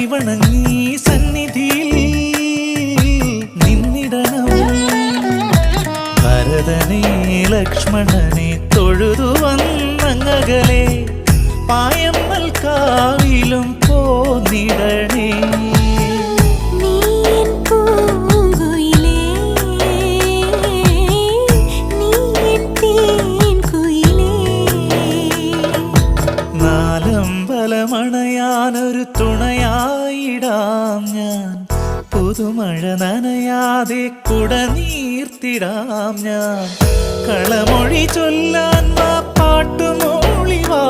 കൈവണങ്ങി സന്നിധിയിൽ നിന്നിടണം. ഭരതനെ ലക്ഷ്മണനെ തൊഴുതു വന്നങ്ങകലെ പായമ്മൽ കാവിലും പോന്നിടണേ. നാലമ്പലമണയാനൊരു തുണയായിടാം ഞാൻ, പുതുമഴ നനയാതെ കുടനീർത്തിടാം ഞാൻ. കളമൊഴി ചൊല്ലാൻ വാ പാട്ടുമൂളി വാ.